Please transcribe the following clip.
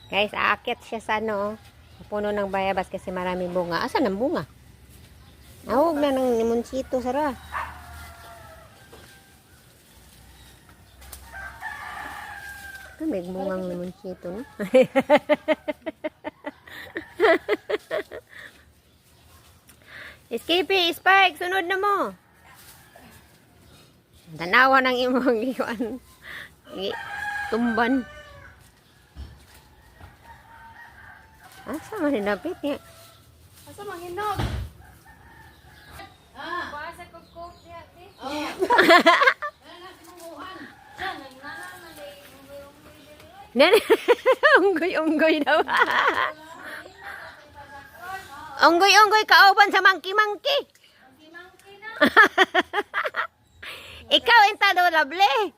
Guys, aakyat siya sa ano, puno ng bayabas kasi maraming bunga. Asan ang bunga? Ahog na ng limonsito, Sara. May bungang limonsito, no? Skippy, Spike, sunod na mo. Tanawa ng imong iwan. Tumban. Asa man hinapit niya? Asa manghinog? Basa ko cook niya, di. Nene, unggoy-unggoy daw. Unggoy-unggoy kauban sa monkey-monkey. Ikaw entado lovely.